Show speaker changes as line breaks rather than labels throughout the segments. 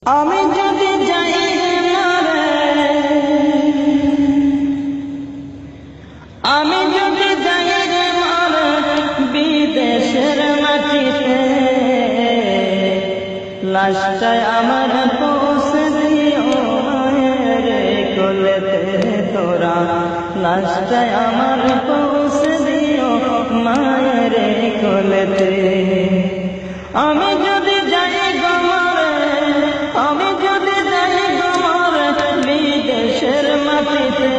আমি যদি যাই আমি যদি যাই বিদেশের মাটিতে, লাশটায় আমার পৌঁছে দিও মায়ের কোলেতে তোরা, লাশটায় আমার পৌঁছে দিও মায়ের কোলেতে। আমি যদি যাই আমি যদি যাই বিদেশের মাটিতে,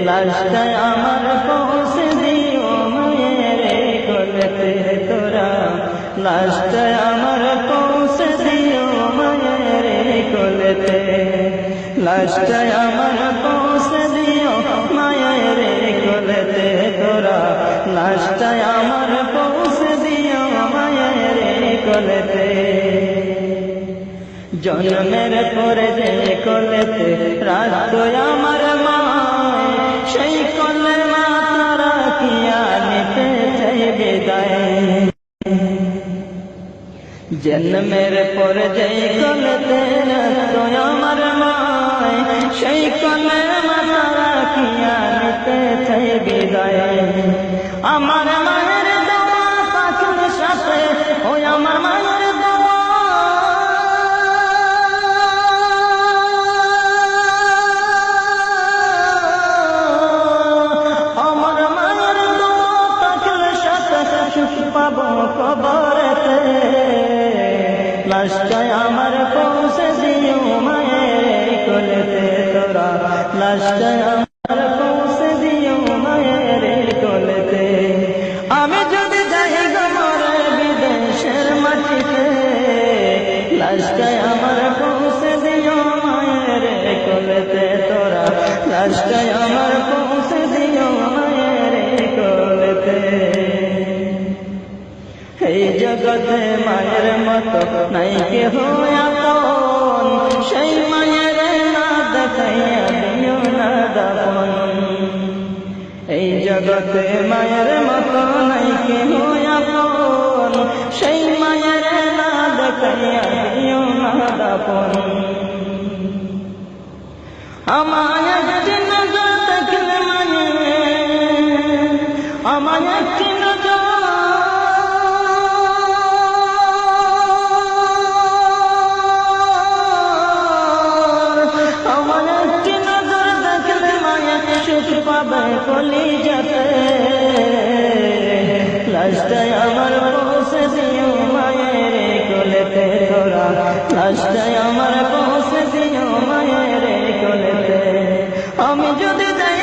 লাশটায় আমার পৌঁছে দিও মায়ের কোলেতে তোরা, লাশটায় আমার পৌঁছে দিও মায়ের কোলেতে, লাশটায় আমার পৌঁছে দিও মায়ের কোলেতে তোরা, লাশটায় আমার পৌঁছে দিও মায়ের কোলেতে। জন্মের পরে যে কোলেতে রাখতো আমার মা, সেই কোলে মা তারা কিয়া নিতে চাই বিদায়। জন্মের পরে যে কোলেতে রাখতো আমার মা, সেই কোলে মা তারা কিয়া নিতে চাই বিদায়। আমার মায়ের দেওয়া পাখির সাথে ওই আমার মায়ের দেওয়া, আমার মায়ের দেওয়া পাখির সাথে সুখ পাবো কবরেতে। লাশটায় আমার পৌঁছে দিও মায়ের কোলেতে তোরা, লাশটায় আমার পৌঁছে দিও মায়ের কোলেতে। আমি যদি যাই বিদেশের মাটিতে, লাশটায় আমার পৌঁছে দিও মায়ের কোলেতে তোরা, লাশটায় আমার পৌঁছে দিও মায়ের কোলেতে। এই জগতে মায়ের মতো নাই কেহ আপন, সেই মায়ের না দেখাইয়া দিও না দাপন। এই জগতে মায়ের মতো নাই কেহ আপন, সেই মায়ের না দেখাইয়া দিও না দাপন। আমার একটি নজর দেখলে মায়ে, আমার একটি নজর, আমার একটি নজর দেখলে মায়ে সুখ পাবে কলিজাতে। লাশটায় আমার পৌঁছে দিও মায়ের কোলেতে তোরা, লাশটায় আমার পৌঁছে দিও মায়ের কোলেতে। আমি যদি যাই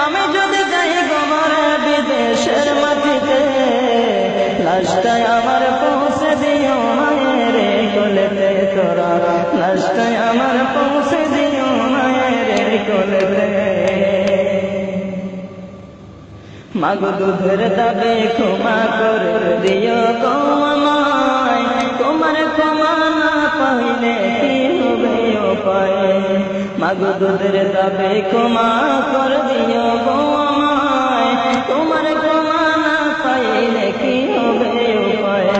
আমি যদি যাই বিদেশের মাটিতে, লাশটায় আমার পৌঁছে দিও মায়ের কোলেতে তোরা, লাশটায় আমার পৌঁছে দিও মায়ের কোলেতে। মাগো দুধের দাবে ক্ষমা করে দিও গো আমায়, তোমার ক্ষমা না পাইলে কি হবে উপায়। মাগো দুধের দাবে ক্ষমা করে দিও গো আমায়, তোমার ক্ষমা না পাইলে কি হবে উপায়।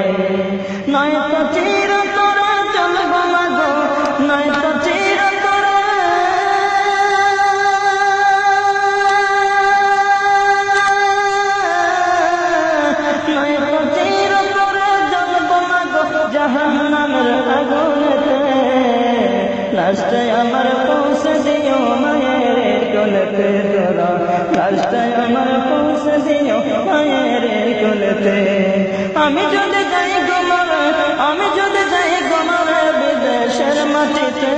নয়তো চিরতরে চলব মাগো, নয়তো চিরতরে, নয়তো চিরতরে জ্বলব মাগো জাহান্নামের আগুনেতে। লাশটায় আমার পৌঁছে দিও মায়ের কোলেতে তোরা, লাশটায় আমার পৌঁছে দিও মায়ের কোলেতে। আমি যদি যাই আমি যদি যাই বিদেশের মাটিতে,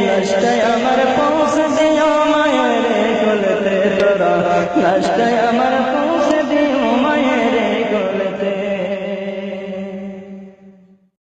লাশটায় আমার পৌঁছে দিও মায়ের কোলেতে তোরা, লাশটায় আমার